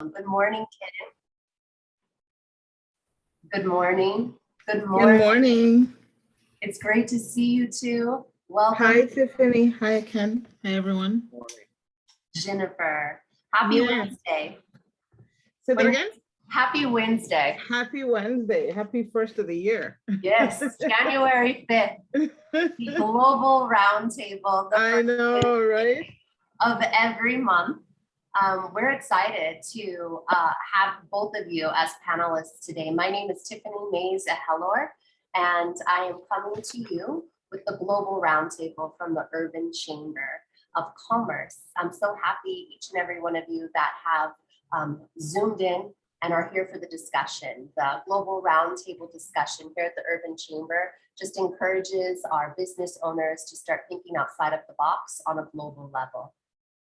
Good morning, Kim. Good morning. Good Good morning. morning. It's great to see you too. Welcome, Hi, Tiffany. Hi, Ken. Hi, everyone. Jennifer. Happy Yeah. Wednesday. Say that again? Happy Wednesday. Happy Wednesday. Happy first of the year. Yes, January 5th, the Global Roundtable, the I know, right? of every month. We're excited to have both of you as panelists today. My name is Tiffany Mays Ahelor, and I am coming to you with the Global Roundtable from the Urban Chamber of Commerce. I'm so happy each and every one of you that have zoomed in and are here for the discussion. The Global Roundtable discussion here at the Urban Chamber just encourages our business owners to start thinking outside of the box on a global level.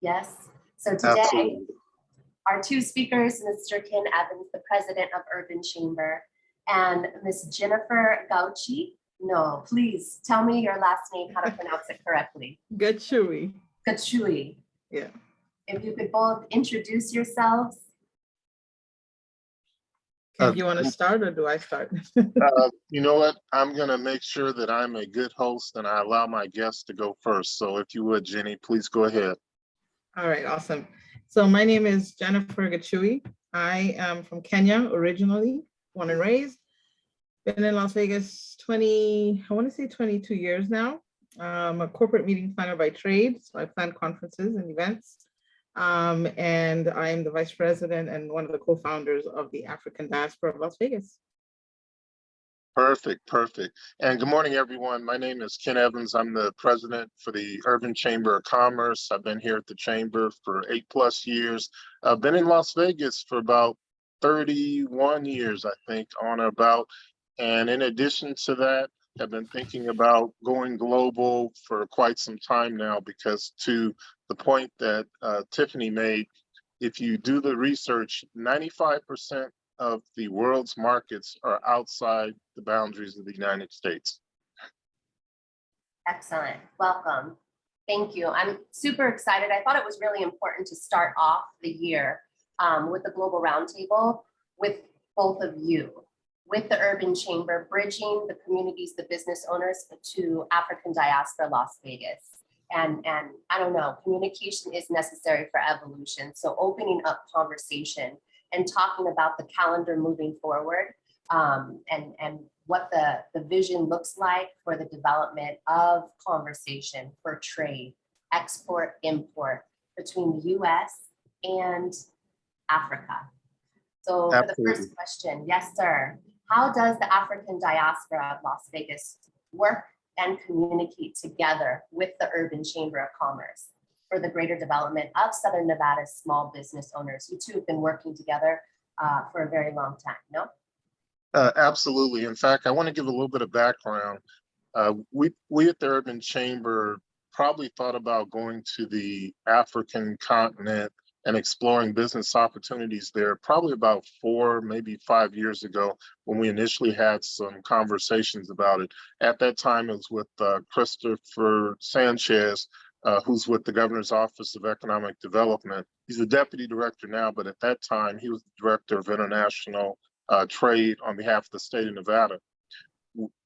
Yes. So today, Absolutely. our two speakers, Mr. Ken Evans, the president of Urban Chamber, and Ms. Jennifer Gauchi. No, please tell me your last name, how to pronounce it correctly. Gachui. Gachui. Yeah. If you could both introduce yourselves. Ken, do you want to start or do I start? You know what? I'm going to make sure that I'm a good host and I allow my guests to go first. So if you would, Jenny, please go ahead. All right, awesome. So my name is Jennifer Gachui. I am from Kenya originally, born and raised. Been in Las Vegas 22 years now. I'm a corporate meeting planner by trade, so I plan conferences and events. And I'm the vice president and one of the co-founders of the African Diaspora of Las Vegas. Perfect, perfect. And good morning, everyone. My name is Ken Evans. I'm the president for the Urban Chamber of Commerce. I've been here at the Chamber for 8+ years. I've been in Las Vegas for about 31 years, I think, on or about. And in addition to that, I've been thinking about going global for quite some time now, because to the point that Tiffany made, if you do the research, 95% of the world's markets are outside the boundaries of the United States. Excellent. Welcome. Thank you. I'm super excited. I thought it was really important to start off the year with the Global Roundtable with both of you, with the Urban Chamber, bridging the communities, the business owners to African Diaspora Las Vegas. And I don't know, communication is necessary for evolution. So opening up conversation and talking about the calendar moving forward and what the vision looks like for the development of conversation for trade, export, import between the US and Africa. So for the first question, yes, sir. How does the African diaspora of Las Vegas work and communicate together with the Urban Chamber of Commerce for the greater development of Southern Nevada's small business owners? You two have been working together for a very long time, no? Absolutely. In fact, I want to give a little bit of background. We at the Urban Chamber probably thought about going to the African continent and exploring business opportunities there probably about 4, maybe 5 years ago, when we initially had some conversations about it. At that time, it was with Christopher Sanchez, who's with the Governor's Office of Economic Development. He's the deputy director now, but at that time, he was the director of international trade on behalf of the state of Nevada.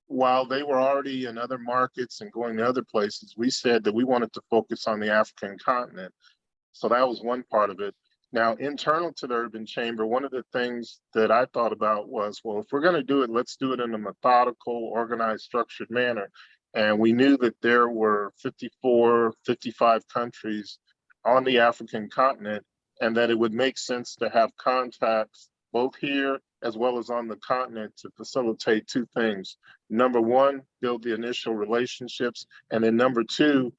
While they were already in other markets and going to other places, we said that we wanted to focus on the African continent. So that was one part of it. Now, internal to the Urban Chamber, one of the things that I thought about was, well, if we're going to do it, let's do it in a methodical, organized, structured manner. And we knew that there were 54, 55 countries on the African continent, and that it would make sense to have contacts both here as well as on the continent to facilitate two things. Number one, build the initial relationships, and then number two,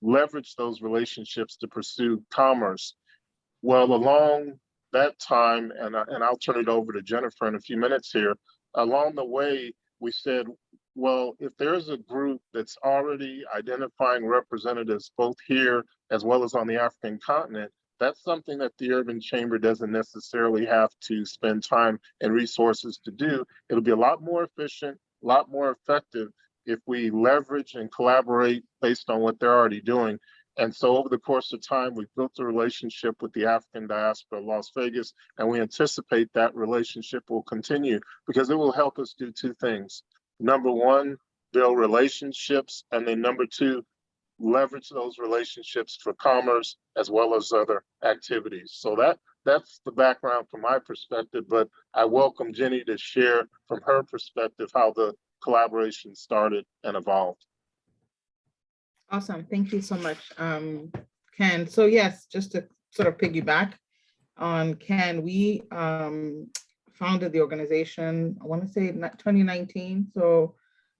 leverage those relationships to pursue commerce. Well, along that time, and I'll turn it over to Jennifer in a few minutes here, along the way, we said, well, if there's a group that's already identifying representatives both here as well as on the African continent, that's something that the Urban Chamber doesn't necessarily have to spend time and resources to do. It'll be a lot more efficient, a lot more effective if we leverage and collaborate based on what they're already doing. And so over the course of time, we've built a relationship with the African diaspora of Las Vegas, and we anticipate that relationship will continue because it will help us do two things. Number one, build relationships, and then number two, leverage those relationships for commerce as well as other activities. So that's the background from my perspective, but I welcome Jenny to share from her perspective how the collaboration started and evolved. Awesome. Thank you so much, Ken. So yes, just to sort of piggyback on Ken, we founded the organization, I want to say 2019, so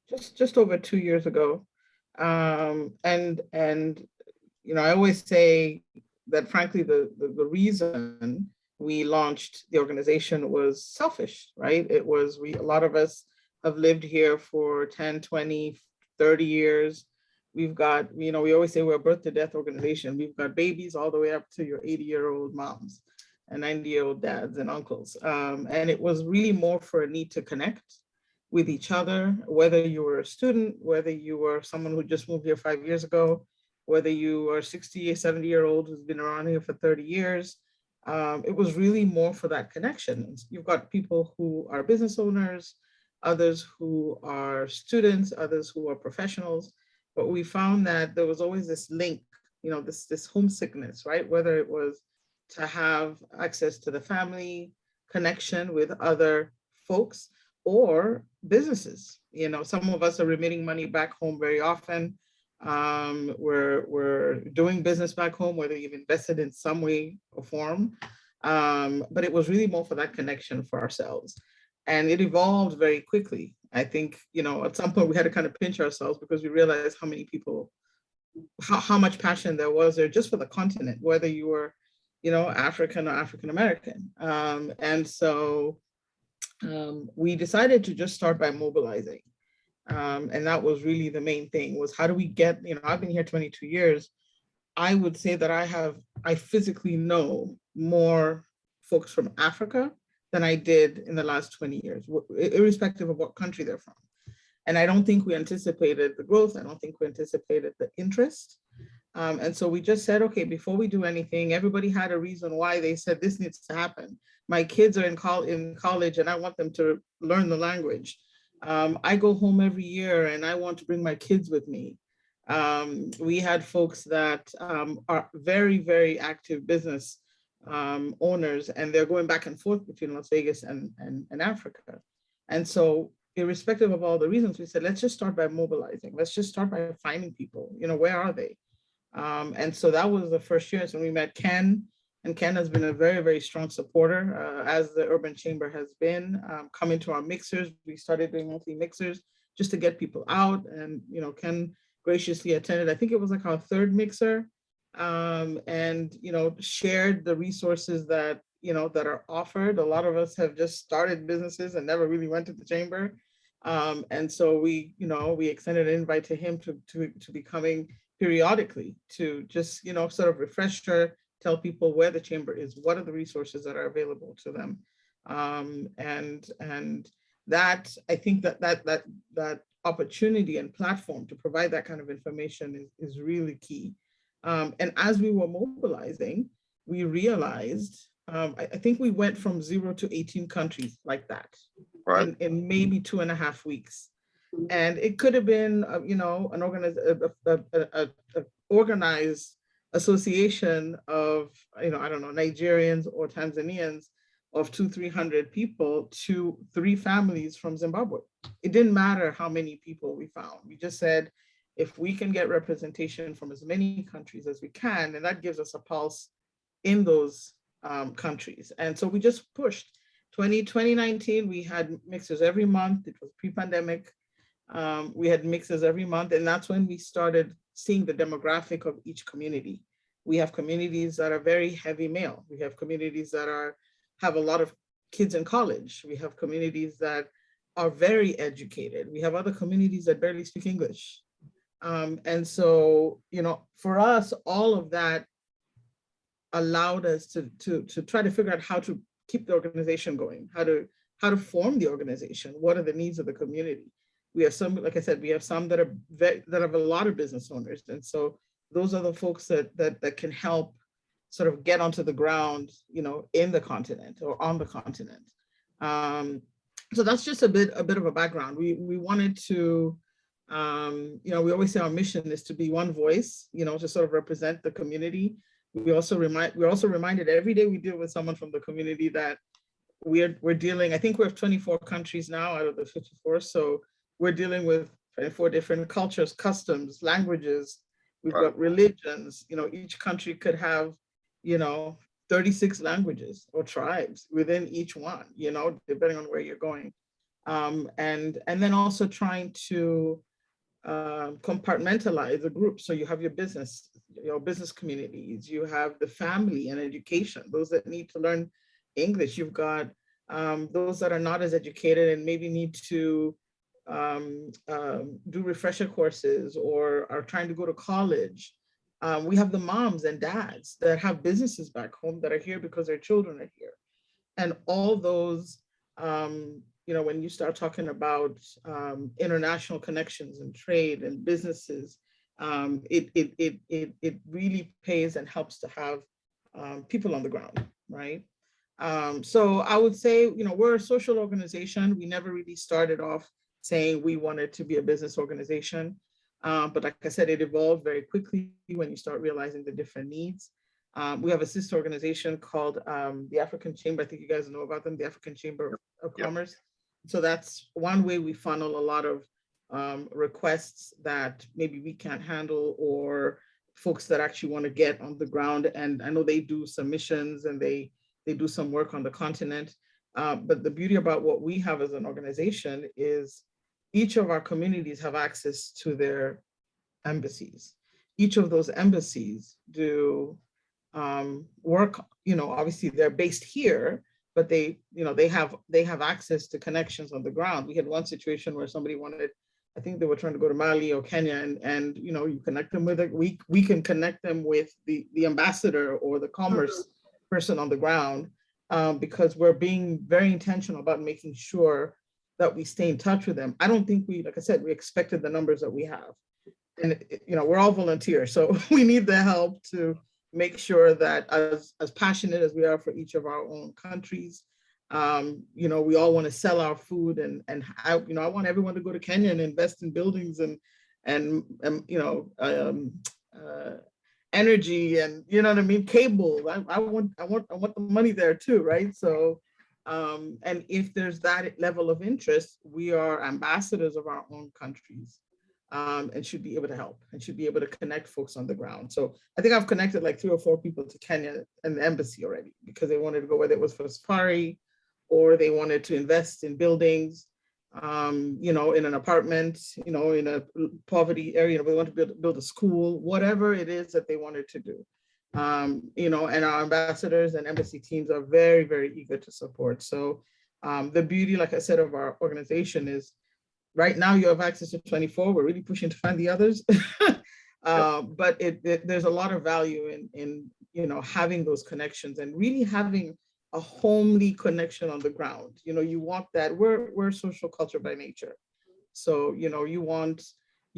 just over 2 years ago. And you know, I always say that frankly, the reason we launched the organization was selfish, right? It was a lot of us have lived here for 10, 20, 30 years. We've got, you know, we always say we're a birth to death organization. We've got babies all the way up to your 80-year-old moms and 90-year-old dads and uncles. And it was really more for a need to connect with each other, whether you were a student, whether you were someone who just moved here 5 years ago, whether you are 60 or 70-year-old who's been around here for 30 years. It was really more for that connection. You've got people who are business owners, others who are students, others who are professionals. But we found that there was always this link, you know, this homesickness, right? Whether it was to have access to the family, connection with other folks, or businesses. You know, some of us are remitting money back home very often. We're doing business back home, whether you've invested in some way or form. But it was really more for that connection for ourselves. And it evolved very quickly. I think, you know, at some point we had to kind of pinch ourselves because we realized how many people, how much passion there was there just for the continent, whether you were, you know, African or African American. And so we decided to just start by mobilizing. And that was really the main thing, was how do we get, you know, I've been here 22 years. I would say that I physically know more folks from Africa than I did in the last 20 years, irrespective of what country they're from. And I don't think we anticipated the growth. I don't think we anticipated the interest. And so we just said, okay, before we do anything, everybody had a reason why they said this needs to happen. My kids are in college and I want them to learn the language. I go home every year and I want to bring my kids with me. We had folks that are very, very active business owners, and they're going back and forth between Las Vegas and Africa. And so irrespective of all the reasons, we said, let's just start by mobilizing. Let's just start by finding people, you know, where are they? And so that was the first year. So we met Ken, and Ken has been a very, very strong supporter, as the Urban Chamber has been, coming to our mixers. We started doing monthly mixers just to get people out. And, you know, Ken graciously attended, I think it was like our third mixer, and, you know, shared the resources that, you know, that are offered. A lot of us have just started businesses and never really went to the chamber. And so we, you know, we extended an invite to him to be coming periodically to just, you know, sort of refresher, tell people where the chamber is, what are the resources that are available to them. And that, I think that opportunity and platform to provide that kind of information is really key. And as we were mobilizing, we realized, I think we went from 0 to 18 countries like that, right, in maybe 2.5 weeks. And it could have been, you know, an organized association of, you know, I don't know, Nigerians or Tanzanians of 200-300 people to 3 families from Zimbabwe. It didn't matter how many people we found. We just said, if we can get representation from as many countries as we can, and that gives us a pulse in those countries. And so we just pushed. 2019, we had mixers every month. It was pre-pandemic. We had mixers every month, and that's when we started seeing the demographic of each community. We have communities that are very heavy male. We have communities that have a lot of kids in college. We have communities that are very educated. We have other communities that barely speak English. And so, you know, for us, all of that allowed us to try to figure out how to keep the organization going, how to form the organization. What are the needs of the community? We have some, like I said, we have some that have a lot of business owners. And so those are the folks that can help sort of get onto the ground, in the continent or on the continent. So that's just a bit of a background. We wanted to, we always say our mission is to be one voice, to sort of represent the community. We're also reminded every day we deal with someone from the community that we're dealing, I think we have 24 countries now out of the 54. So we're dealing with 24 different cultures, customs, languages. We've got religions, each country could have, 36 languages or tribes within each one, depending on where you're going. And then also trying to compartmentalize the group. So you have your business communities, you have the family and education, those that need to learn English. You've got those that are not as educated and maybe need to do refresher courses or are trying to go to college. We have the moms and dads that have businesses back home that are here because their children are here. And all those, when you start talking about international connections and trade and businesses, it really pays and helps to have people on the ground, right? So I would say, we're a social organization. We never really started off saying we wanted to be a business organization. But like I said, it evolved very quickly when you start realizing the different needs. We have a sister organization called the African Chamber. I think you guys know about them, the African Chamber of Commerce. So that's one way we funnel a lot of requests that maybe we can't handle, or folks that actually want to get on the ground. And I know they do submissions and they do some work on the continent. But the beauty about what we have as an organization is each of our communities have access to their embassies. Each of those embassies do work, obviously they're based here, but they have access to connections on the ground. We had one situation where somebody wanted, I think they were trying to go to Mali or Kenya, and you connect them with it. We can connect them with the ambassador or the commerce person on the ground, because we're being very intentional about making sure that we stay in touch with them. I don't think like I said, we expected the numbers that we have. And, we're all volunteers, so we need the help to make sure that as passionate as we are for each of our own countries, we all want to sell our food, and I want everyone to go to Kenya and invest in buildings and energy and cable. I want the money there too, right? So and if there's that level of interest, we are ambassadors of our own countries, and should be able to help and should be able to connect folks on the ground. So I think I've connected like 3 or 4 people to Kenya and the embassy already, because they wanted to go, whether it was for safari or they wanted to invest in buildings, in an apartment, in a poverty area, we want to build a school, whatever it is that they wanted to do. And our ambassadors and embassy teams are very, very eager to support. So the beauty, like I said, of our organization is right now you have access to 24. We're really pushing to find the others. But there's a lot of value in having those connections and really having a homely connection on the ground. You want that. We're social culture by nature. So, you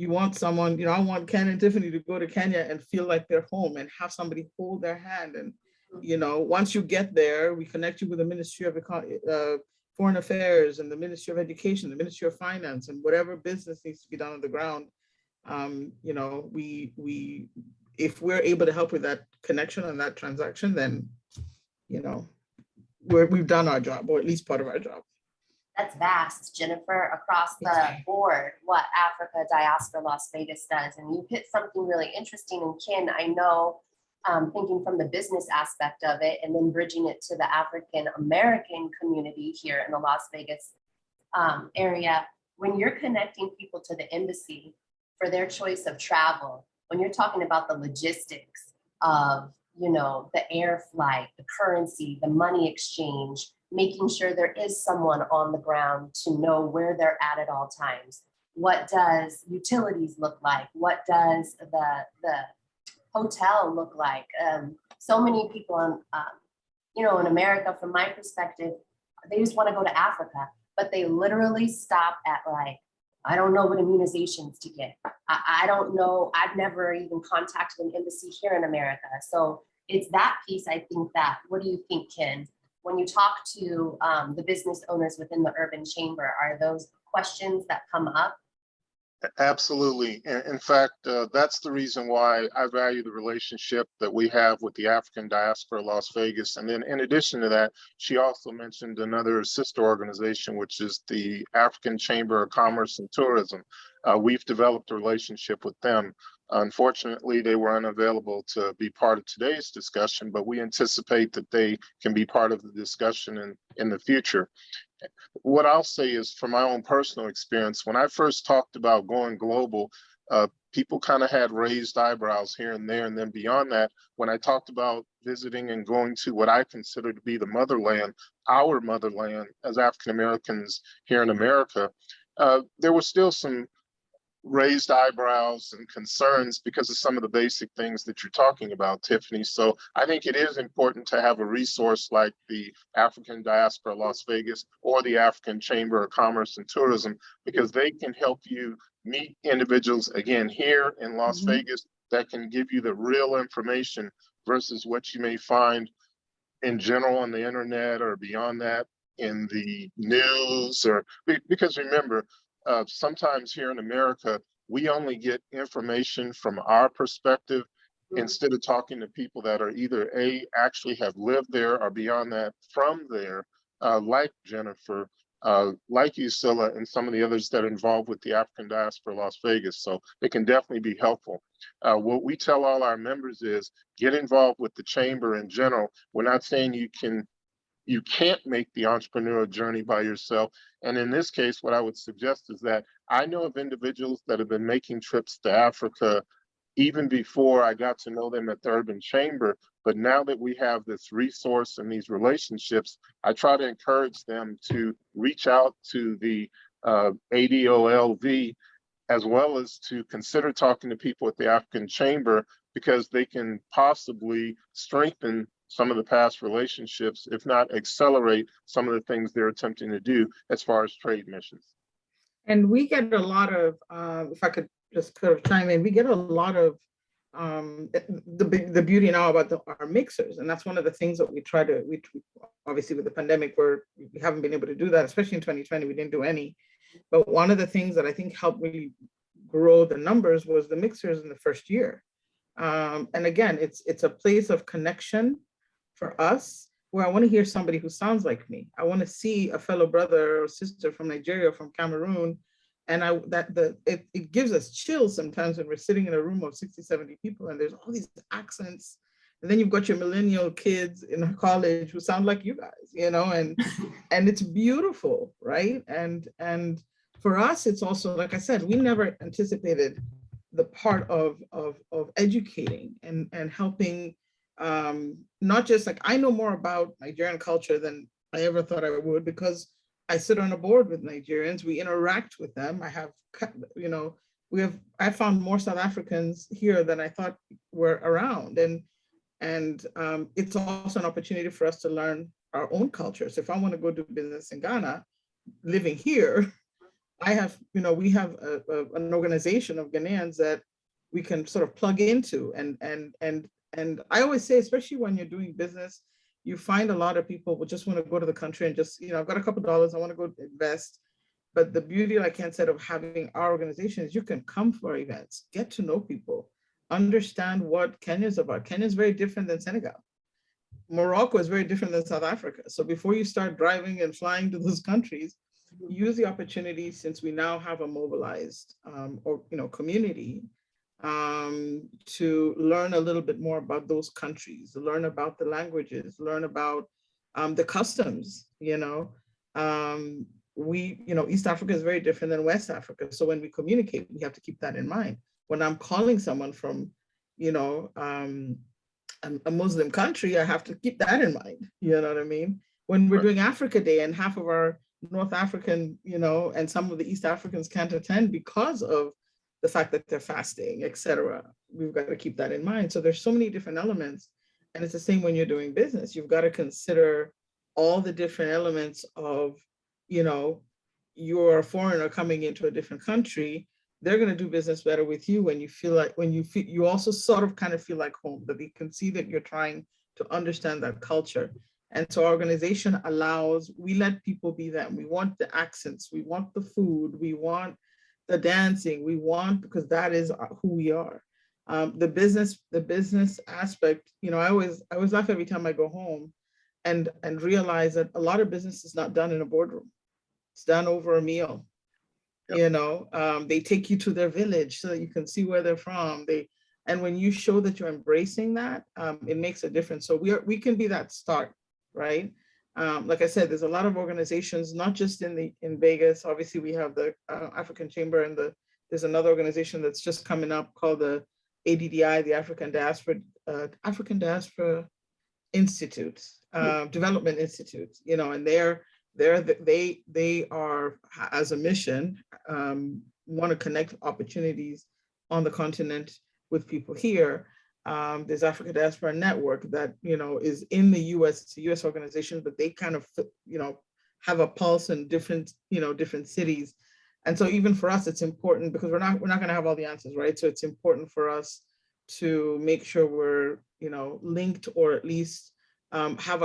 want someone, I want Ken and Tiffany to go to Kenya and feel like they're home and have somebody hold their hand. And, once you get there, we connect you with the Ministry of Foreign Affairs and the Ministry of Education, the Ministry of Finance, and whatever business needs to be done on the ground. If we're able to help with that connection and that transaction, then, we've done our job, or at least part of our job. That's vast, Jennifer, across the board, what Africa Diaspora Las Vegas does. And you hit something really interesting. And Ken, I know, thinking from the business aspect of it and then bridging it to the African American community here in the Las Vegas area, when you're connecting people to the embassy for their choice of travel, when you're talking about the logistics of, the air flight, the currency, the money exchange, making sure there is someone on the ground to know where they're at all times. What does utilities look like? What does the hotel look like? So many people in America, from my perspective, they just want to go to Africa, but they literally stop at like I don't know what immunizations to get. I don't know. I've never even contacted an embassy here in America. So it's that piece, I think that, what do you think, Ken? When you talk to the business owners within the Urban Chamber, are those questions that come up? Absolutely. In fact, that's the reason why I value the relationship that we have with the African diaspora of Las Vegas. And then in addition to that, she also mentioned another sister organization, which is the African Chamber of Commerce and Tourism. We've developed a relationship with them. Unfortunately, they were unavailable to be part of today's discussion, but we anticipate that they can be part of the discussion in the future. What I'll say is, from my own personal experience, when I first talked about going global, people kind of had raised eyebrows here and there. And then beyond that, when I talked about visiting and going to what I consider to be the motherland, our motherland as African Americans here in America, there was still some raised eyebrows and concerns because of some of the basic things that you're talking about, Tiffany. So I think it is important to have a resource like the African Diaspora Las Vegas or the African Chamber of Commerce and Tourism, because they can help you meet individuals, again, here in Las Vegas, that can give you the real information versus what you may find in general on the internet or beyond that in the news. Or because remember, sometimes here in America, we only get information from our perspective instead of talking to people that are either actually have lived there or beyond that from there, like Jennifer, like you, Stella, and some of the others that are involved with the African diaspora Las Vegas. So it can definitely be helpful. What we tell all our members is get involved with the chamber in general. We're not saying you can't make the entrepreneurial journey by yourself. And in this case, what I would suggest is that I know of individuals that have been making trips to Africa even before I got to know them at the Urban Chamber. But now that we have this resource and these relationships, I try to encourage them to reach out to the ADOLV, as well as to consider talking to people at the African Chamber, because they can possibly strengthen some of the past relationships, if not accelerate some of the things they're attempting to do as far as trade missions. And we get a lot of, if I could just kind of chime in, we get a lot of the beauty now about our mixers. And that's one of the things that we obviously with the pandemic, we haven't been able to do that, especially in 2020, we didn't do any. But one of the things that I think helped really grow the numbers was the mixers in the first year. And again, it's a place of connection for us, where I want to hear somebody who sounds like me. I want to see a fellow brother or sister from Nigeria, or from Cameroon. And it gives us chills sometimes when we're sitting in a room of 60, 70 people and there's all these accents. And then you've got your millennial kids in college who sound like you guys, and it's beautiful, right? And for us, it's also, like I said, we never anticipated the part of educating and helping. Not just like, I know more about Nigerian culture than I ever thought I would, because I sit on a board with Nigerians, we interact with them. I found more South Africans here than I thought were around. And it's also an opportunity for us to learn our own cultures. If I want to go do business in Ghana, living here, we have an organization of Ghanaians that we can sort of plug into. And I always say, especially when you're doing business, you find a lot of people will just want to go to the country and just, I've got a couple of dollars, I want to go invest. But the beauty, like Ken said, of having our organization is you can come for events, get to know people, understand what Kenya is about. Kenya is very different than Senegal. Morocco is very different than South Africa. So before you start driving and flying to those countries, use the opportunity, since we now have a mobilized community, to learn a little bit more about those countries, learn about the languages, learn about the customs. East Africa is very different than West Africa. So when we communicate, we have to keep that in mind. When I'm calling someone from, a Muslim country, I have to keep that in mind. You know what I mean? When we're doing Africa Day and half of our North African, and some of the East Africans can't attend because of the fact that they're fasting, et cetera. We've got to keep that in mind. So there's so many different elements. And it's the same when you're doing business. You've got to consider all the different elements of, you're a foreigner coming into a different country, they're going to do business better with you when you feel like, you also sort of kind of feel like home, that they can see that you're trying to understand that culture. And so our organization allows, we let people be them. We want the accents, we want the food, we want the dancing, we want, because that is who we are. The business aspect, I always laugh every time I go home and realize that a lot of business is not done in a boardroom. It's done over a meal. Yep. They take you to their village so that you can see where they're from. And when you show that you're embracing that, it makes a difference. So we can be that start, right? Like I said, there's a lot of organizations, not just in Vegas. Obviously, we have the African Chamber, and there's another organization that's just coming up called the ADDI, the African Diaspora Institute, Development Institute. And they are, as a mission, want to connect opportunities on the continent with people here. There's Africa Diaspora Network that is in the U.S. It's a U.S. organization, but they kind of have a pulse in different cities. And so even for us, it's important, because we're not going to have all the answers, right? So it's important for us to make sure we're linked, or at least have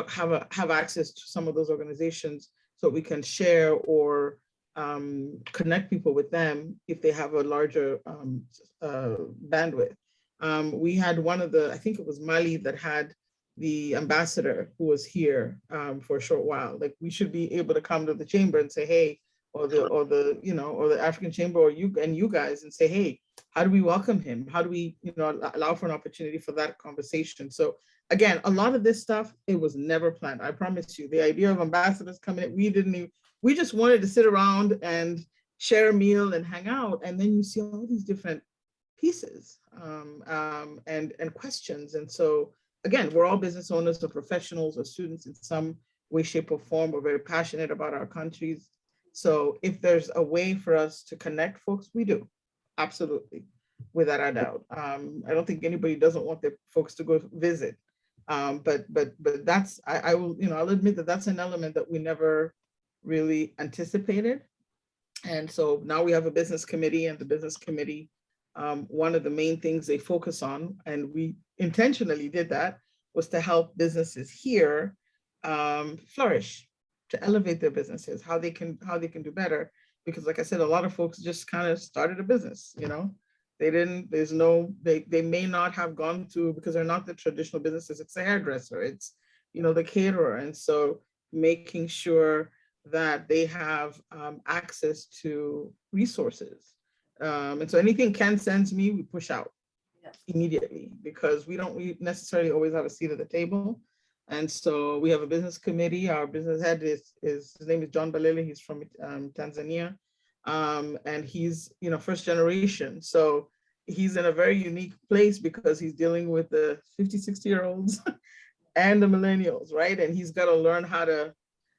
access to some of those organizations, so we can share or connect people with them if they have a larger bandwidth. We had I think it was Mali, that had the ambassador who was here for a short while. Like, we should be able to come to the chamber and say, hey, or the African Chamber, or you guys, and say, hey, how do we welcome him? How do we allow for an opportunity for that conversation? So again, a lot of this stuff, it was never planned. I promise you, the idea of ambassadors coming in, we just wanted to sit around and share a meal and hang out. And then you see all these different pieces and questions. And so again, we're all business owners or professionals or students in some way, shape, or form. We're very passionate about our countries. So if there's a way for us to connect folks, we do. Absolutely, without a doubt. I don't think anybody doesn't want their folks to go visit. But that's, I'll admit that that's an element that we never really anticipated. And so now we have a business committee, and the business committee, one of the main things they focus on, and we intentionally did that, was to help businesses here flourish, to elevate their businesses, how they can do better. Because like I said, a lot of folks just kind of started a business, they may not have gone to, because they're not the traditional businesses. It's a hairdresser, it's, the caterer. And so making sure that they have access to resources. And so anything Ken sends me, we push out immediately, because we necessarily always have a seat at the table. And so we have a business committee. Our business head his name is John Balele. He's from Tanzania. And he's, first generation. So he's in a very unique place, because he's dealing with the 50, 60-year-olds and the millennials, right? And he's got to learn how to,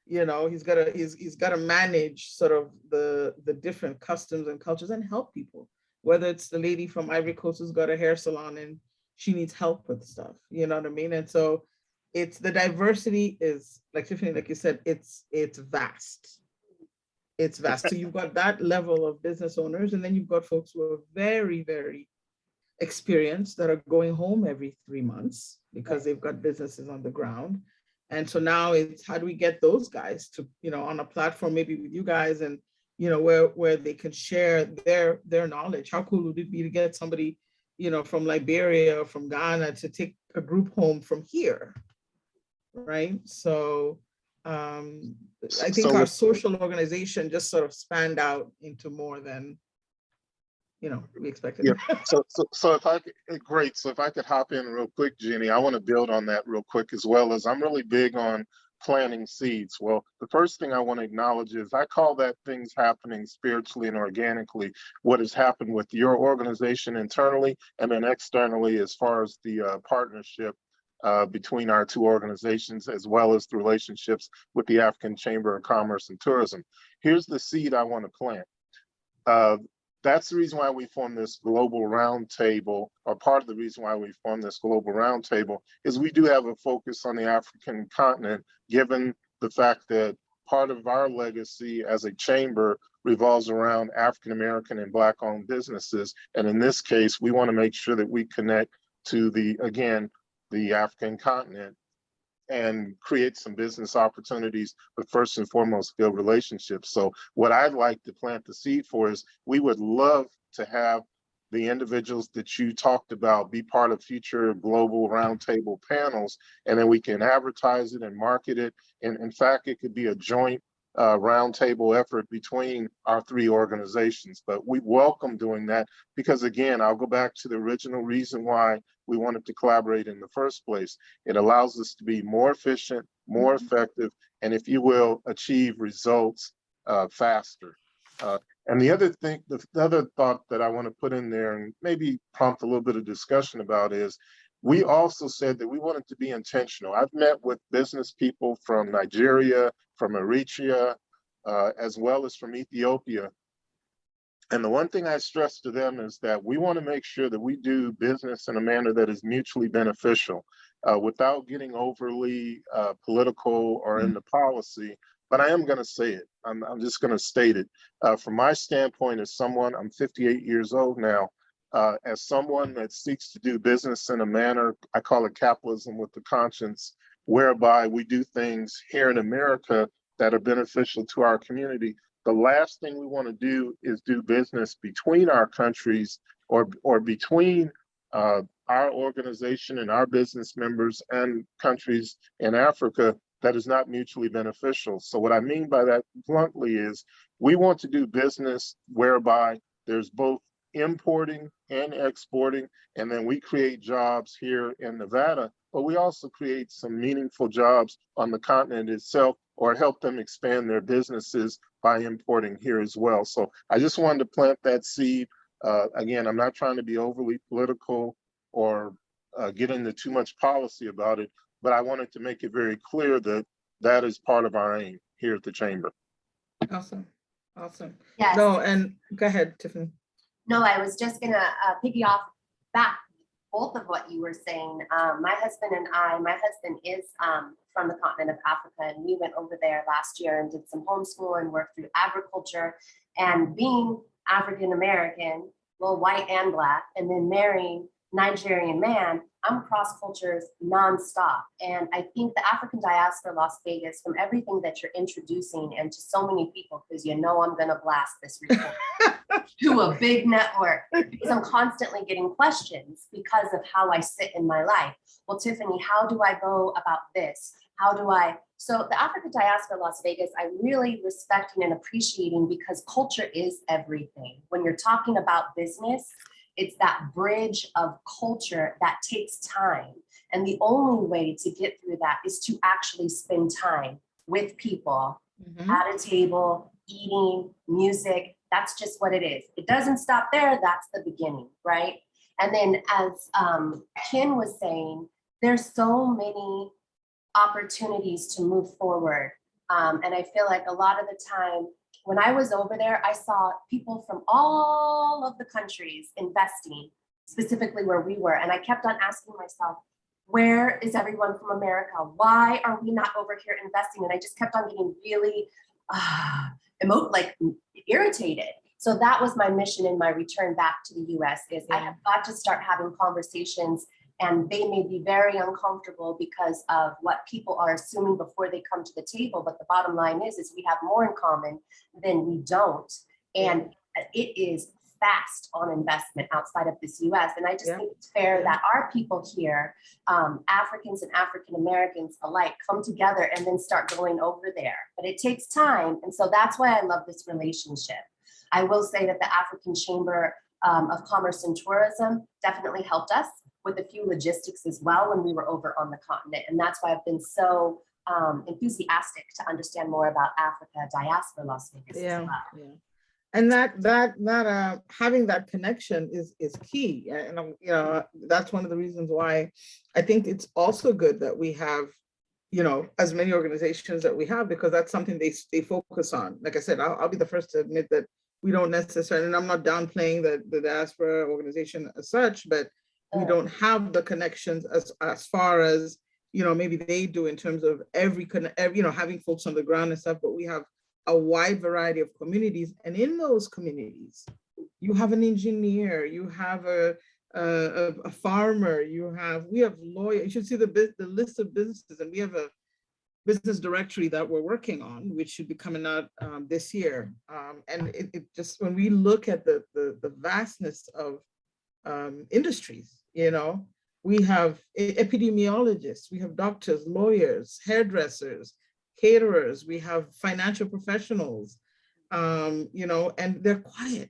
he's got to manage sort of the different customs and cultures, and help people, whether it's the lady from Ivory Coast who's got a hair salon and she needs help with stuff, you know what I mean? And so it's, the diversity is, like Tiffany, like you said, it's vast. It's vast. So you've got that level of business owners, and then you've got folks who are very, very experienced, that are going home every 3 months because they've got businesses on the ground. And so now it's, how do we get those guys to, on a platform, maybe with you guys, and, where they can share their knowledge. How cool would it be to get somebody, from Liberia or from Ghana to take a group home from here, right? So I think our social organization just sort of spanned out into more than, we expected. Yeah. So if I could, great. So if I could hop in real quick, Jenny, I want to build on that real quick, as well as I'm really big on planting seeds. Well, the first thing I want to acknowledge is I call that things happening spiritually and organically, what has happened with your organization internally, and then externally, as far as the partnership between our two organizations, as well as the relationships with the African Chamber of Commerce and Tourism. Here's the seed I want to plant. That's the reason why we formed this global roundtable, or part of the reason why we formed this global roundtable, is we do have a focus on the African continent, given the fact that part of our legacy as a chamber revolves around African-American and Black-owned businesses. And in this case, we want to make sure that we connect to the African continent and create some business opportunities, but first and foremost, build relationships. So what I'd like to plant the seed for is we would love to have the individuals that you talked about be part of future global roundtable panels, and then we can advertise it and market it. And in fact, it could be a joint roundtable effort between our three organizations. But we welcome doing that because, again, I'll go back to the original reason why we wanted to collaborate in the first place. It allows us to be more efficient, more effective, and if you will, achieve results faster. And the other thing, the other thought that I want to put in there and maybe prompt a little bit of discussion about is, we also said that we wanted to be intentional. I've met with business people from Nigeria, from Eritrea, as well as from Ethiopia. And the one thing I stress to them is that we want to make sure that we do business in a manner that is mutually beneficial, without getting overly political or into policy. But I am going to say it. I'm just going to state it. From my standpoint as someone, I'm 58 years old now, as someone that seeks to do business in a manner, I call it capitalism with the conscience, whereby we do things here in America that are beneficial to our community. The last thing we want to do is do business between our countries or between our organization and our business members and countries in Africa that is not mutually beneficial. So what I mean by that bluntly is we want to do business whereby there's both importing and exporting, and then we create jobs here in Nevada, but we also create some meaningful jobs on the continent itself, or help them expand their businesses by importing here as well. So I just wanted to plant that seed. Again, I'm not trying to be overly political or get into too much policy about it, but I wanted to make it very clear that that is part of our aim here at the Chamber. Awesome, awesome. Yes. No, and go ahead, Tiffany. No, I was just gonna piggy off back both of what you were saying. My husband is from the continent of Africa, and we went over there last year and did some homeschool and worked through agriculture. And being African American, well, white and Black, and then marrying Nigerian man, I'm cross cultures nonstop. And I think the African diaspora Las Vegas, from everything that you're introducing and to so many people, because you know I'm gonna blast this report to a big network, because I'm constantly getting questions because of how I sit in my life. Well, Tiffany, how do I go about this? So the African diaspora Las Vegas, I really respecting and appreciating, because culture is everything. When you're talking about business, it's that bridge of culture that takes time. And the only way to get through that is to actually spend time with people at a table, eating, music. That's just what it is. It doesn't stop there. That's the beginning, right? And then as Ken was saying, there's so many opportunities to move forward. And I feel like a lot of the time, when I was over there, I saw people from all of the countries investing, specifically where we were. And I kept on asking myself, where is everyone from America? Why are we not over here investing? And I just kept on getting really irritated. So that was my mission in my return back to the US is I have got to start having conversations, and they may be very uncomfortable because of what people are assuming before they come to the table. But the bottom line is we have more in common than we don't. And it is fast on investment outside of this US. And I just think it's fair that our people here, Africans and African Americans alike, come together and then start going over there. But it takes time. And so that's why I love this relationship. I will say that the African Chamber of Commerce and Tourism definitely helped us with a few logistics as well when we were over on the continent. And that's why I've been so enthusiastic to understand more about Africa, diaspora Las Vegas as well. Yeah. And that having that connection is key. And that's one of the reasons why I think it's also good that we have, as many organizations that we have, because that's something they focus on. Like I said, I'll be the first to admit that we don't necessarily, and I'm not downplaying the diaspora organization as such, but we don't have the connections as far as maybe they do in terms of having folks on the ground and stuff, but we have a wide variety of communities. And in those communities, you have an engineer, you have a farmer, we have lawyers. You should see the list of businesses, and we have a business directory that we're working on, which should be coming out this year. And it just, when we look at the vastness of industries, we have epidemiologists, we have doctors, lawyers, hairdressers, caterers, we have financial professionals, and they're quiet.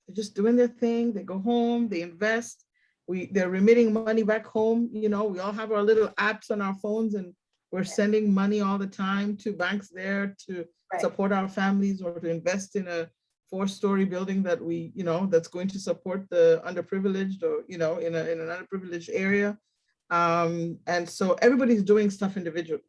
They're just doing their thing. They go home, they invest. They're remitting money back home. We all have our little apps on our phones, and we're sending money all the time to banks there to support our families, or to invest in a 4-story building that that's going to support the underprivileged, or in an underprivileged area. And so everybody's doing stuff individually.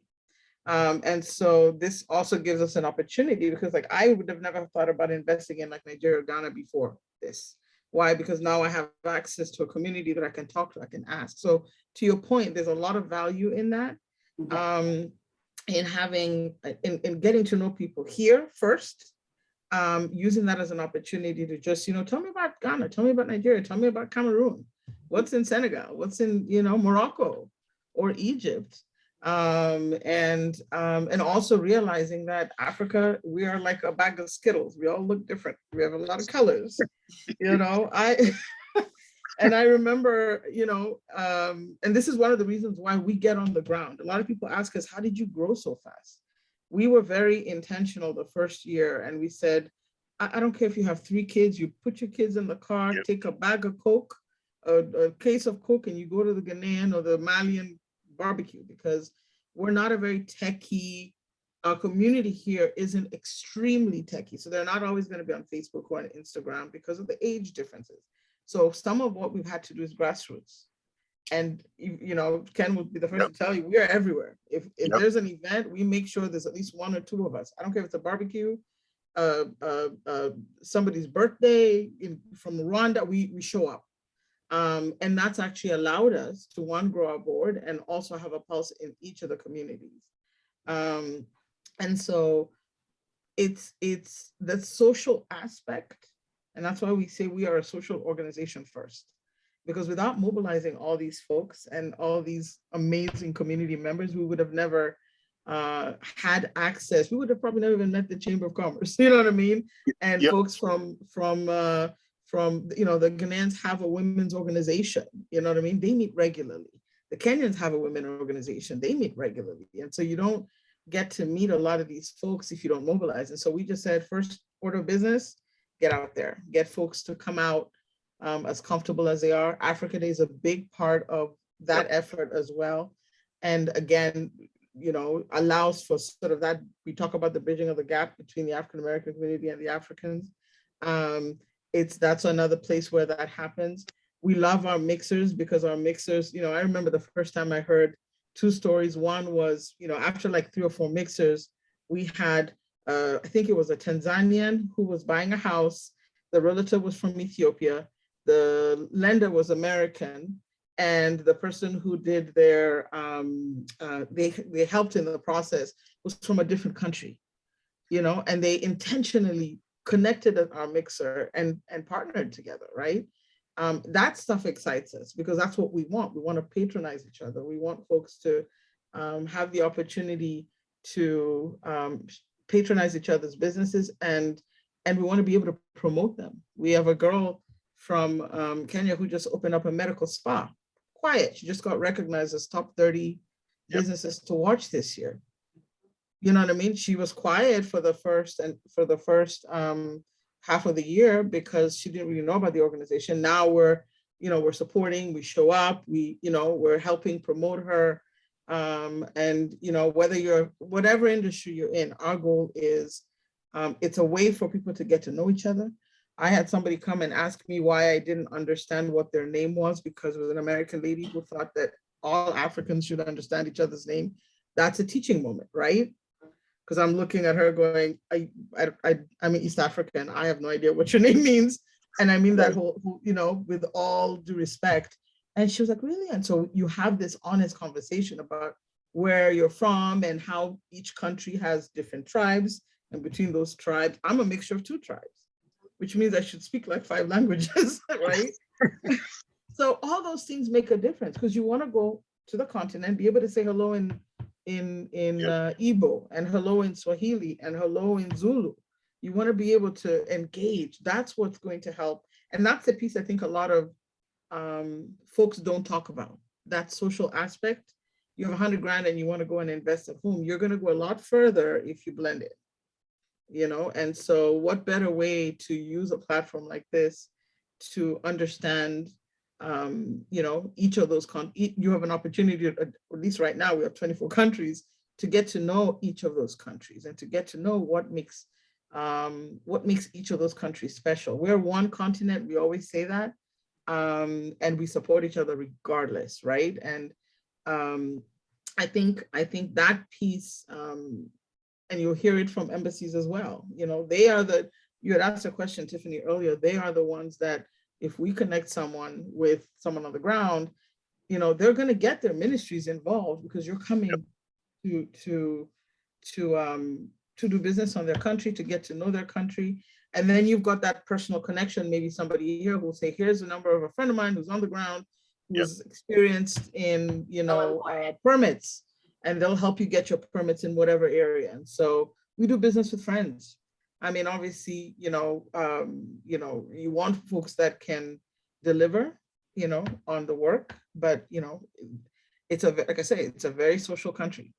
And so this also gives us an opportunity, because I would have never thought about investing in Nigeria or Ghana before this. Why? Because now I have access to a community that I can talk to, I can ask. So to your point, there's a lot of value in that, in getting to know people here first, using that as an opportunity to just, tell me about Ghana, tell me about Nigeria, tell me about Cameroon, what's in Senegal, what's in, Morocco or Egypt. And also realizing that Africa, we are like a bag of Skittles. We all look different. We have a lot of colors, And I remember, and this is one of the reasons why we get on the ground. A lot of people ask us, how did you grow so fast? We were very intentional the first year, and we said, I don't care if you have 3 kids, you put your kids in the car, take a bag of Coke, a case of Coke, and you go to the Ghanaian or the Malian barbecue, because we're not a very techie, our community here isn't extremely techie. So they're not always going to be on Facebook or on Instagram because of the age differences. So some of what we've had to do is grassroots. And Ken would be the first to tell you, we are everywhere. If there's an event, we make sure there's at least 1 or 2 of us. I don't care if it's a barbecue, somebody's birthday from Rwanda, we show up. And that's actually allowed us to, 1, grow our board, and also have a pulse in each of the communities. And so it's the social aspect. And that's why we say we are a social organization first, because without mobilizing all these folks and all these amazing community members, we would have never had access. We would have probably never even met the Chamber of Commerce, you know what I mean? And folks from the Ghanaians have a women's organization, you know what I mean? They meet regularly. The Kenyans have a women organization, they meet regularly. And so you don't get to meet a lot of these folks if you don't mobilize. And so we just said, first order of business, get out there, get folks to come out as comfortable as they are. Africa Day is a big part of that effort as well. And again, allows for sort of that, we talk about the bridging of the gap between the African-American community and the Africans. That's another place where that happens. We love our mixers, because our mixers, I remember the first time I heard 2 stories. One was, after like 3 or 4 mixers, we had, I think it was a Tanzanian who was buying a house. The realtor was from Ethiopia. The lender was American. And the person who did their, they helped in the process was from a different country, and they intentionally connected our mixer and partnered together, right? That stuff excites us, because that's what we want. We want to patronize each other. We want folks to have the opportunity to patronize each other's businesses, and we want to be able to promote them. We have a girl from Kenya who just opened up a medical spa. Quiet, she just got recognized as top 30 businesses to watch this year. You know what I mean? She was quiet for the first half of the year because she didn't really know about the organization. Now we're supporting, we show up, we're helping promote her. And whatever industry you're in, our goal is, it's a way for people to get to know each other. I had somebody come and ask me why I didn't understand what their name was, because it was an American lady who thought that all Africans should understand each other's name. That's a teaching moment, right? Because I'm looking at her going, I'm East African. I have no idea what your name means. And I mean that whole, with all due respect. And she was like, really? And so you have this honest conversation about where you're from and how each country has different tribes. And between those tribes, I'm a mixture of 2 tribes, which means I should speak like 5 languages, right? So all those things make a difference because you want to go to the continent, be able to say hello in Igbo and hello in Swahili and hello in Zulu. You want to be able to engage. That's what's going to help. And that's the piece I think a lot of folks don't talk about, that social aspect. You have 100 grand and you want to go and invest at home, you're going to go a lot further if you blend it, you know? And so what better way to use a platform like this to understand, you know, each of those, you have an opportunity, to, at least right now, we have 24 countries, to get to know each of those countries and to get to know what makes each of those countries special. We're one continent, we always say that, and we support each other regardless, right? And I think that piece, and you'll hear it from embassies as well. You know, they are you had asked a question, Tiffany, earlier. They are the ones that, if we connect someone with someone on the ground, you know, they're going to get their ministries involved because you're coming to do business on their country, to get to know their country. And then you've got that personal connection. Maybe somebody here who'll say, here's the number of a friend of mine who's on the ground, who's experienced in, you know, permits, and they'll help you get your permits in whatever area. And so we do business with friends. I mean, obviously, you know, you want folks that can deliver, you know, on the work, but, you know, like I say, it's a very social country.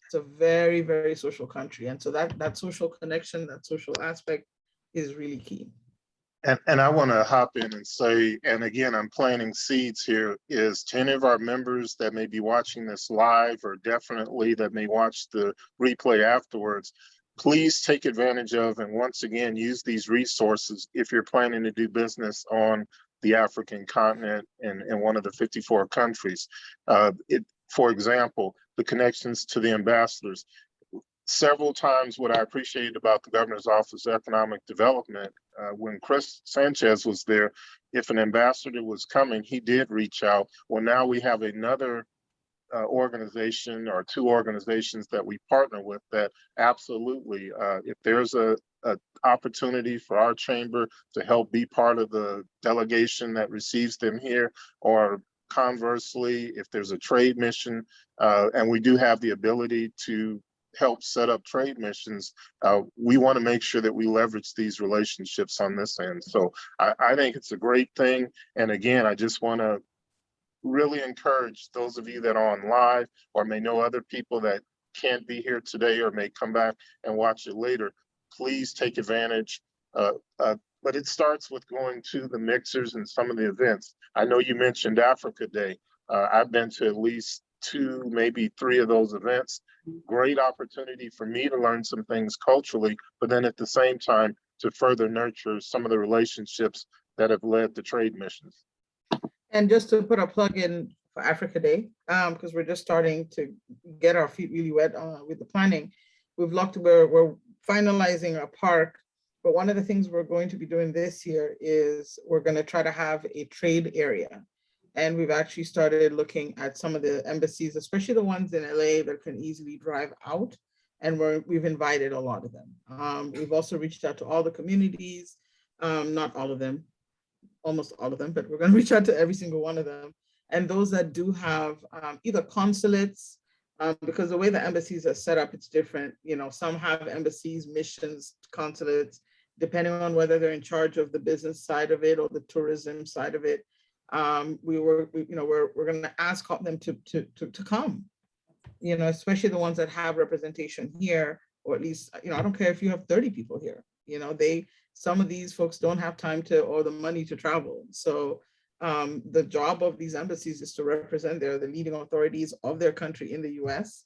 It's a very, very social country. And so that social connection, that social aspect is really key. And I want to hop in and say, and again, I'm planting seeds here, is to any of our members that may be watching this live, or definitely that may watch the replay afterwards, please take advantage of, and once again, use these resources if you're planning to do business on the African continent and in one of the 54 countries. For example, the connections to the ambassadors. Several times, what I appreciated about the Governor's Office of Economic Development, when Chris Sanchez was there, if an ambassador was coming, he did reach out. Well, now we have another organization or 2 organizations that we partner with that absolutely, if there's a opportunity for our chamber to help be part of the delegation that receives them here, or conversely, if there's a trade mission, and we do have the ability to help set up trade missions, we want to make sure that we leverage these relationships on this end. So I think it's a great thing. And again, I just want to really encourage those of you that are on live, or may know other people that can't be here today or may come back and watch it later, please take advantage. But it starts with going to the mixers and some of the events. I know you mentioned Africa Day. I've been to at least 2, maybe 3 of those events. Great opportunity for me to learn some things culturally, but then at the same time to further nurture some of the relationships that have led to trade missions. And just to put a plug in for Africa Day, because we're just starting to get our feet really wet with the planning. We're finalizing a park, but one of the things we're going to be doing this year is we're going to try to have a trade area. And we've actually started looking at some of the embassies, especially the ones in LA that can easily drive out. And we've invited a lot of them. We've also reached out to all the communities, not all of them, almost all of them, but we're going to reach out to every single one of them. And those that do have either consulates, because the way the embassies are set up, it's different. You know, some have embassies, missions, consulates, depending on whether they're in charge of the business side of it or the tourism side of it. We're going to ask them to come, you know, especially the ones that have representation here, or at least, you know, I don't care if you have 30 people here, you know, some of these folks don't have time or the money to travel. So the job of these embassies is to represent the leading authorities of their country in the US.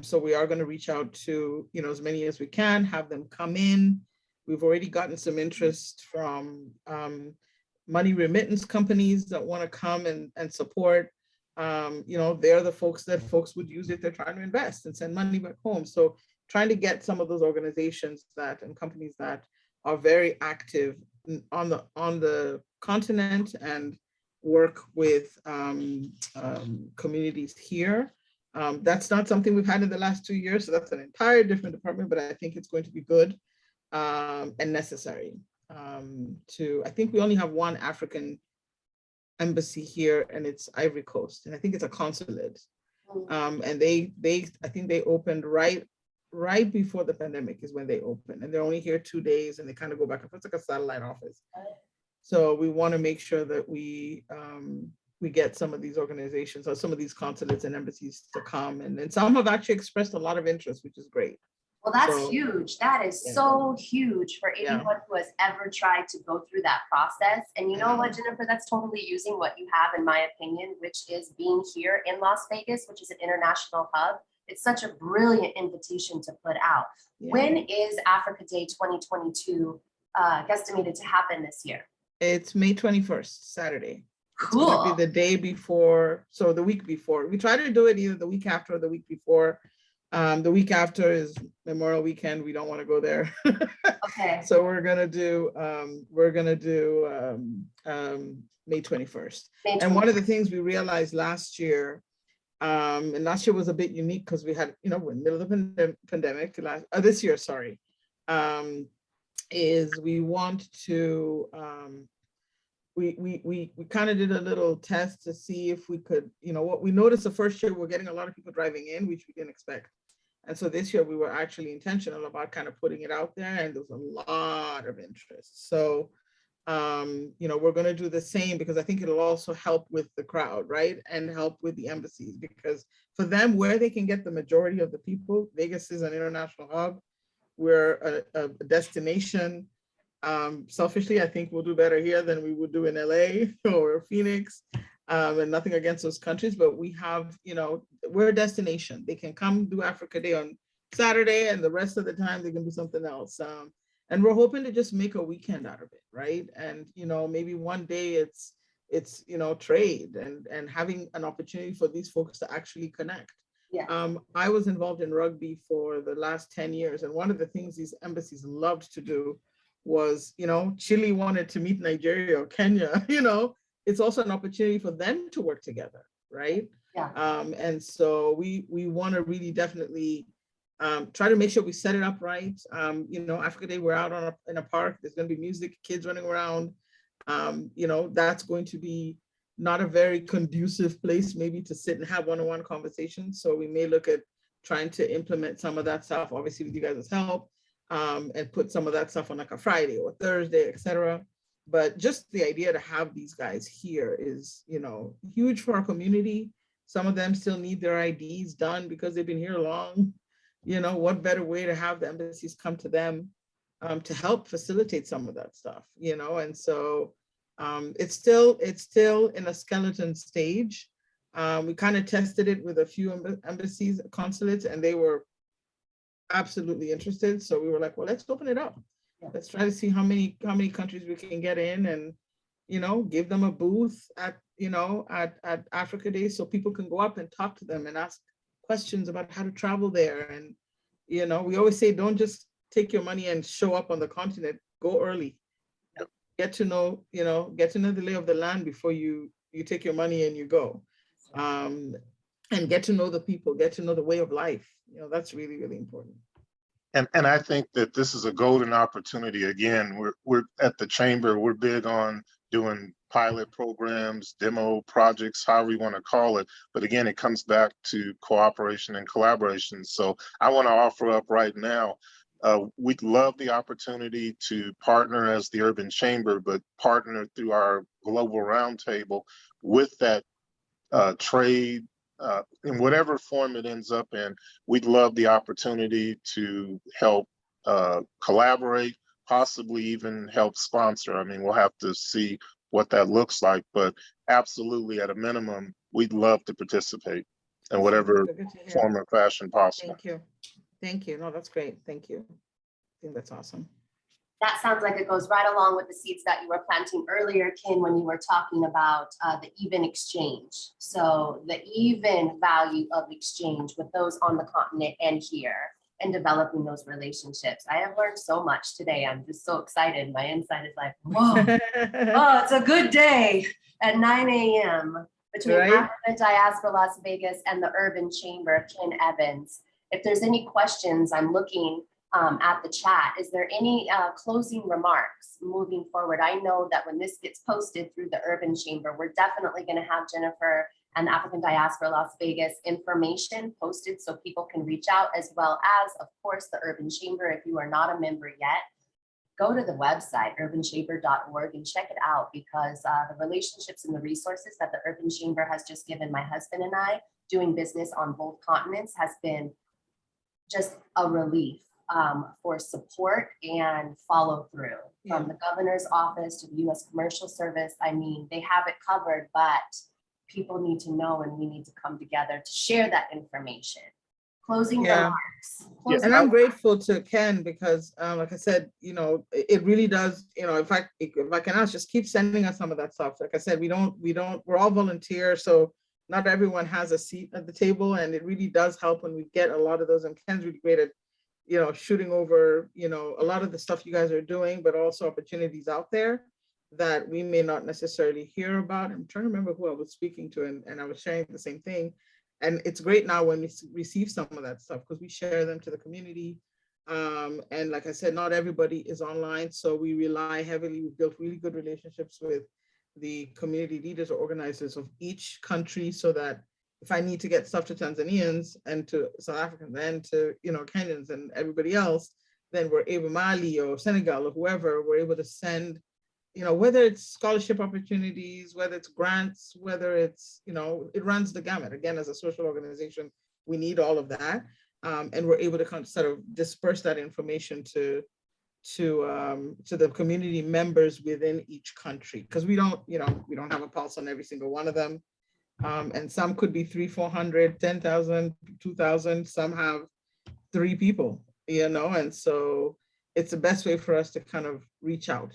So we are going to reach out to, you know, as many as we can, have them come in. We've already gotten some interest from money remittance companies that want to come and support. You know, they're the folks that folks would use if they're trying to invest and send money back home. So trying to get some of those organizations and companies that are very active on the continent and work with communities here. That's not something we've had in the last 2 years, so that's an entire different department, but I think it's going to be good and necessary. I think we only have one African embassy here, and it's Ivory Coast, and I think it's a consulate. And I think they opened right before the pandemic is when they opened, and they're only here 2 days, and they kind of go back and forth. It's like a satellite office. So we want to make sure that we get some of these organizations or some of these consulates and embassies to come, and some have actually expressed a lot of interest, which is great. Well, that's So, huge. That is yeah. so huge for Yeah. anyone who has ever tried to go through that process. And you know what, Jennifer, that's totally using what you have, in my opinion, which is being here in Las Vegas, which is an international hub. It's such a brilliant invitation to put out. Yeah. When is Africa Day 2022 guesstimated to happen this year? It's May 21st, Saturday. Cool. It's gonna be the day before, so the week before. We try to do it either the week after or the week before. The week after is Memorial Weekend. We don't want to go there. Okay. So we're gonna do May 21st. And one of the things we realized last year, and last year was a bit unique because we had, we're in the middle of the pandemic. This year, sorry, is we want to. We kind of did a little test to see if we could, what we noticed the first year, we're getting a lot of people driving in, which we didn't expect. And so this year we were actually intentional about kind of putting it out there, and there was a lot of interest. So, we're going to do the same because I think it'll also help with the crowd, right? And help with the embassies, because for them, where they can get the majority of the people, Vegas is an international hub. We're a destination. Selfishly, I think we'll do better here than we would do in LA or Phoenix, and nothing against those countries, but we have, we're a destination. They can come do Africa Day on Saturday, and the rest of the time they can do something else. And we're hoping to just make a weekend out of it, right? And, maybe one day it's trade and having an opportunity for these folks to actually connect. Yeah. I was involved in rugby for the last 10 years. And one of the things these embassies loved to do was, Chile wanted to meet Nigeria or Kenya, it's also an opportunity for them to work together, right? Yeah. And so we want to really definitely try to make sure we set it up right. Africa Day, we're out in a park, there's going to be music, kids running around. That's going to be not a very conducive place maybe to sit and have one-on-one conversations. So we may look at trying to implement some of that stuff, obviously with you guys' help. And put some of that stuff on like a Friday or Thursday, etc. But just the idea to have these guys here is, huge for our community. Some of them still need their IDs done because they've been here long. What better way to have the embassies come to them to help facilitate some of that stuff, and so it's still in a skeleton stage. We kind of tested it with a few embassies, consulates, and they were absolutely interested. So we were like, well, let's open it up. Yeah. Let's try to see how many countries we can get in, and give them a booth at Africa Day so people can go up and talk to them and ask questions about how to travel there. And we always say, don't just take your money and show up on the continent. Go early. Yep. Get to know the lay of the land before you take your money and you go. And get to know the people, get to know the way of life. That's really, really important. And I think that this is a golden opportunity. Again, we're at the chamber, we're big on doing pilot programs, demo projects, however you want to call it. But again, it comes back to cooperation and collaboration. So I want to offer up right now, we'd love the opportunity to partner as the Urban Chamber, but partner through our Global Roundtable with that trade, in whatever form it ends up in. We'd love the opportunity to help collaborate, possibly even help sponsor. I mean, we'll have to see what that looks like, but absolutely, at a minimum, we'd love to participate in whatever form or fashion possible. Thank you. No, that's great. Thank you. I think that's awesome. That sounds like it goes right along with the seeds that you were planting earlier, Ken, when you were talking about the even exchange. So the even value of exchange with those on the continent and here. and developing those relationships. I have learned so much today. I'm just so excited. My inside is like, whoa, oh, it's a good day at 9 a.m. between Right. African Diaspora Las Vegas and the Urban Chamber, Ken Evans. If there's any questions, I'm looking at the chat. Is there any closing remarks moving forward? I know that when this gets posted through the Urban Chamber, we're definitely going to have Jennifer and the African Diaspora Las Vegas information posted so people can reach out, as well as, of course, the Urban Chamber. If you are not a member yet, go to the website, urbanchamber.org, and check it out, because the relationships and the resources that the Urban Chamber has just given my husband and I doing business on both continents has been just a relief for support and follow through. Yeah. From the governor's office to the U.S. Commercial Service. I mean, they have it covered, but people need to know, and we need to come together to share that information. Closing Yeah. remarks. Yeah, And I'm grateful to Ken because, like I said, you know, it really does, you know, if I can ask, just keep sending us some of that stuff. Like I said, we're all volunteers, so not everyone has a seat at the table, and it really does help when we get a lot of those. And Ken's really great at, you know, shooting over, you know, a lot of the stuff you guys are doing, but also opportunities out there that we may not necessarily hear about. I'm trying to remember who I was speaking to, and I was sharing the same thing. And it's great now when we receive some of that stuff, because we share them to the community. And like I said, not everybody is online, so we rely heavily. We've built really good relationships with the community leaders or organizers of each country, so that if I need to get stuff to Tanzanians and to South Africans and to, you know, Kenyans and everybody else, then we're able, Mali or Senegal or whoever, we're able to send, you know, whether it's scholarship opportunities, whether it's grants, whether it's, you know, it runs the gamut. Again, as a social organization, we need all of that. And we're able to kind of sort of disperse that information to the community members within each country. Because we don't have a pulse on every single one of them. And some could be 300, 400, 10,000, 2,000, some have 3 people, you know, and so it's the best way for us to kind of reach out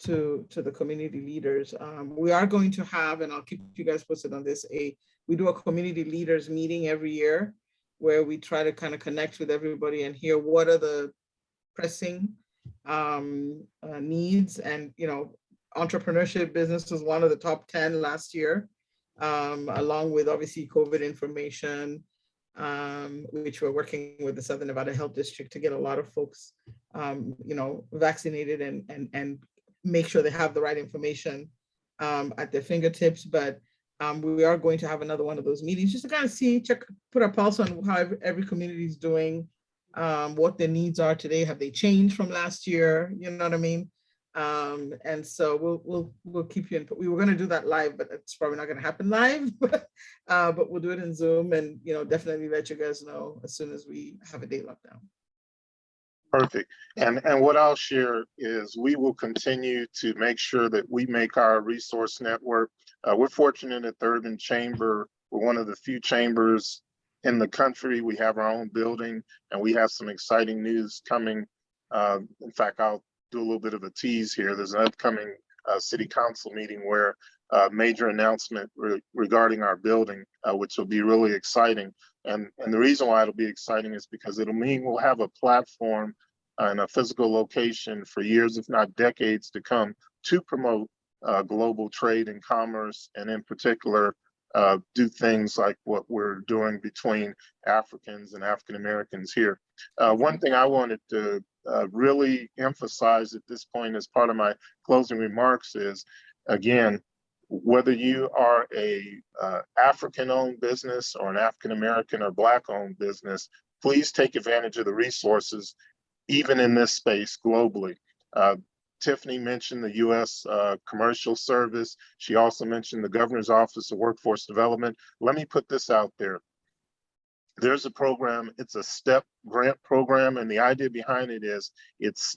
to the community leaders. We are going to have, and I'll keep you guys posted on this, we do a community leaders meeting every year where we try to kind of connect with everybody and hear what are the pressing needs. And, you know, entrepreneurship business was one of the top 10 last year, along with obviously COVID information, which we're working with the Southern Nevada Health District to get a lot of folks, you know, vaccinated and make sure they have the right information at their fingertips. But we are going to have another one of those meetings just to kind of see, put a pulse on how every community is doing, what their needs are today. Have they changed from last year? You know what I mean? And so we'll keep you in. We were going to do that live, but it's probably not going to happen live. But we'll do it in Zoom, and, you know, definitely let you guys know as soon as we have a date locked down. Perfect. And what I'll share is we will continue to make sure that we make our resource network. We're fortunate at the Urban Chamber. We're one of the few chambers in the country. We have our own building, and we have some exciting news coming. In fact, I'll do a little bit of a tease here. There's an upcoming city council meeting where a major announcement regarding our building, which will be really exciting. And the reason why it'll be exciting is because it'll mean we'll have a platform and a physical location for years, if not decades to come, to promote global trade and commerce, and in particular, do things like what we're doing between Africans and African Americans here. One thing I wanted to really emphasize at this point as part of my closing remarks is, again, whether you are a African-owned business or an African-American or Black-owned business, please take advantage of the resources, even in this space globally. Tiffany mentioned the U.S. Commercial Service. She also mentioned the Governor's Office of Workforce Development. Let me put this out there. There's a program, it's a STEP grant program, and the idea behind it is it's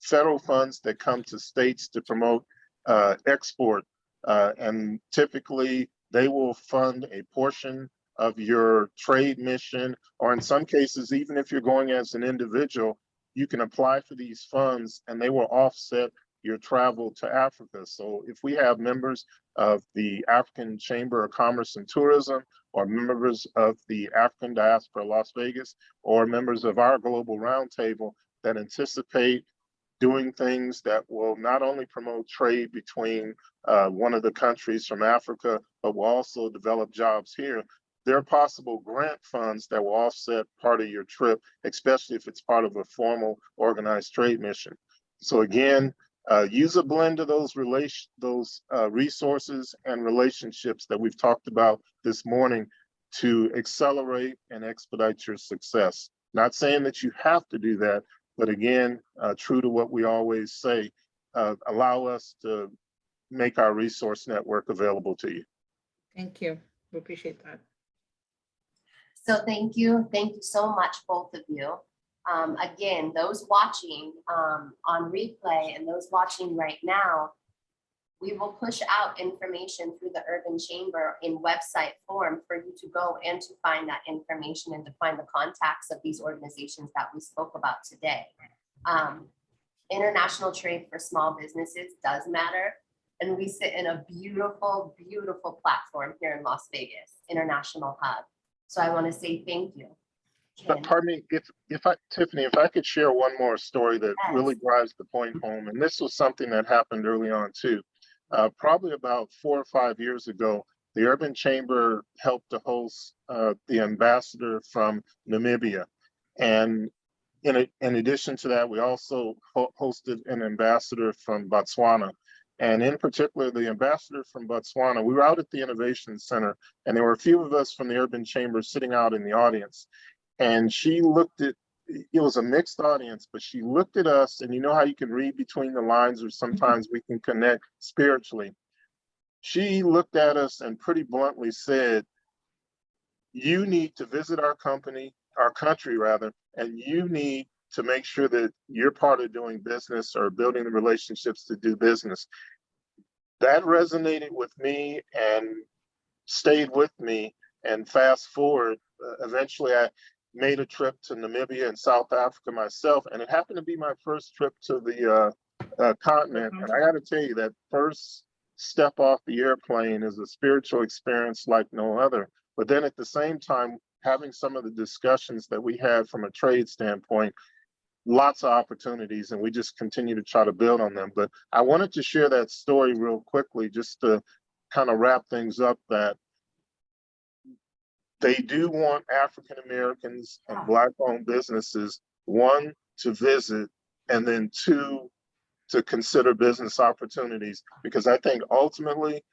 federal funds that come to states to promote export. And typically they will fund a portion of your trade mission, or in some cases, even if you're going as an individual, you can apply for these funds and they will offset your travel to Africa. So if we have members of the African Chamber of Commerce and Tourism or members of the African diaspora Las Vegas, or members of our global roundtable that anticipate doing things that will not only promote trade between one of the countries from Africa, but will also develop jobs here. There are possible grant funds that will offset part of your trip, especially if it's part of a formal organized trade mission. So again, use a blend of those resources and relationships that we've talked about this morning to accelerate and expedite your success. Not saying that you have to do that, but again, true to what we always say, allow us to make our resource network available to you. Thank you. We appreciate that. So thank you so much, both of you. Again, those watching on replay and those watching right now, we will push out information through the Urban Chamber in website form for you to go and to find that information and to find the contacts of these organizations that we spoke about today. International trade for small businesses does matter. And we sit in a beautiful, beautiful platform here in Las Vegas, International Hub. So I want to say thank you. But pardon me, Tiffany, if I could share one more story that really drives the point home, and this was something that happened early on too. Probably about 4 or 5 years ago, the Urban Chamber helped to host the ambassador from Namibia. And in addition to that, we also hosted an ambassador from Botswana. And in particular, the ambassador from Botswana, we were out at the Innovation Center, and there were a few of us from the Urban Chamber sitting out in the audience. And she looked at, it was a mixed audience, but she looked at us, and you know how you can read between the lines, or sometimes we can connect spiritually. She looked at us and pretty bluntly said, you need to visit our country rather, and you need to make sure that you're part of doing business or building the relationships to do business. That resonated with me and stayed with me. And fast forward, eventually I made a trip to Namibia and South Africa myself, and it happened to be my first trip to the continent. And I got to tell you, that first step off the airplane is a spiritual experience like no other. But then at the same time, having some of the discussions that we had from a trade standpoint, lots of opportunities, and we just continue to try to build on them. But I wanted to share that story real quickly, just to kind of wrap things up, that they do want African Americans and Black-owned businesses, one, to visit, and then two, to consider business opportunities, because I think ultimately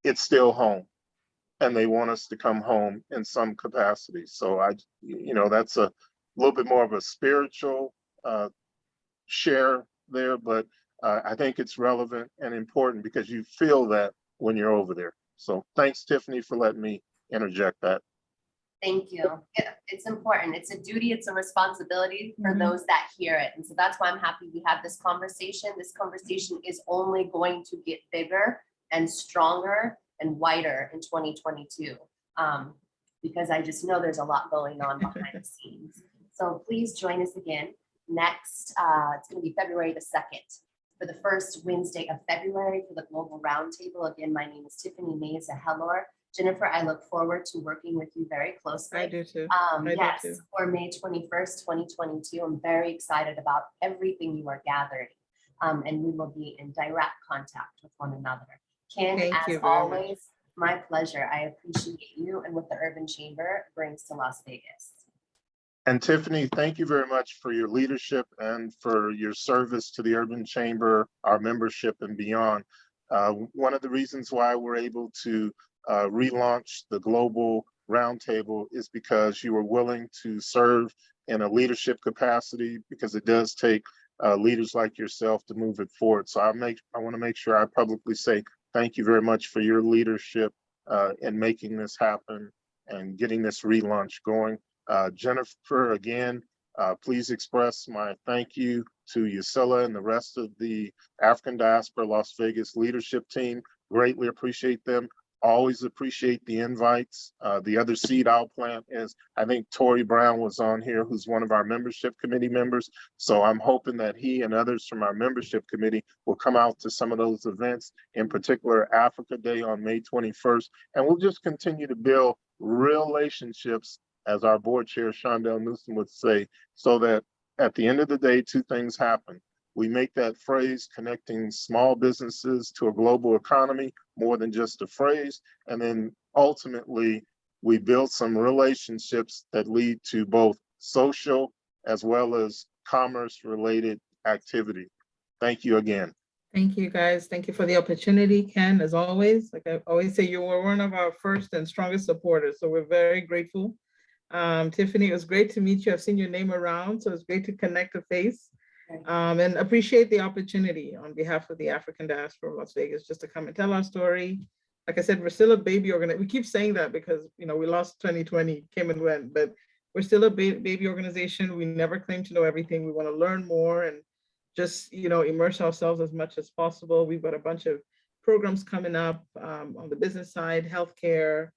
it's still home, and they want us to come home in some capacity. So that's a little bit more of a spiritual share there, but I think it's relevant and important because you feel that when you're over there. So thanks, Tiffany, for letting me interject that. Thank you. Yeah, it's important. It's a duty, it's a responsibility for those that hear it. And so that's why I'm happy we had this conversation. This conversation is only going to get bigger and stronger and wider in 2022, because I just know there's a lot going on behind the scenes. So please join us again next. It's going to be February the 2nd for the first Wednesday of February for the Global Roundtable. Again, my name is Tiffany Meza-Hellor. Jennifer, I look forward to working with you very closely. I do too. Yes, for May 21st, 2022. I'm very excited about everything you are gathering, and we will be in direct contact with one another. Ken, as always, my pleasure. I appreciate you and what the Urban Chamber brings to Las Vegas. And Tiffany, thank you very much for your leadership and for your service to the Urban Chamber, our membership, and beyond. One of the reasons why we're able to relaunch the Global Roundtable is because you were willing to serve in a leadership capacity, because it does take leaders like yourself to move it forward. So I want to make sure I publicly say thank you very much for your leadership in making this happen and getting this relaunch going. Jennifer, again, please express my thank you to Stella and the rest of the African Diaspora Las Vegas leadership team. Greatly appreciate them. Always appreciate the invites. The other seed I'll plant is, I think Tori Brown was on here, who's one of our membership committee members. So I'm hoping that he and others from our membership committee will come out to some of those events, in particular Africa Day on May 21st. And we'll just continue to build relationships, as our board chair, Shondell Newsom would say, so that at the end of the day, two things happen. We make that phrase connecting small businesses to a global economy more than just a phrase. And then ultimately, we build some relationships that lead to both social as well as commerce related activity. Thank you again. Thank you, guys. Thank you for the opportunity, Ken, as always. Like I always say, you were one of our first and strongest supporters, so we're very grateful. Tiffany, it was great to meet you. I've seen your name around, so it's great to connect a face. And appreciate the opportunity on behalf of the African diaspora of Las Vegas, just to come and tell our story. Like I said, we're still a baby organization. We keep saying that because, you know, we lost 2020, came and went, but we're still a baby organization. We never claim to know everything. We want to learn more and just, you know, immerse ourselves as much as possible. We've got a bunch of programs coming up on the business side, healthcare,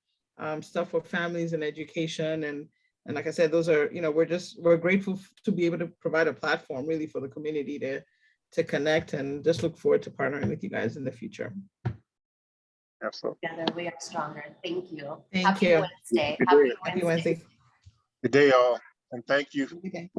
stuff for families and education. And like I said, those are, you know, we're grateful to be able to provide a platform really for the community to connect, and just look forward to partnering with you guys in the future. Absolutely. Together we are stronger. Thank you. Thank Happy you. Wednesday. Good Happy day. Happy Wednesday. Wednesday. Good day, all, and thank you. Good day.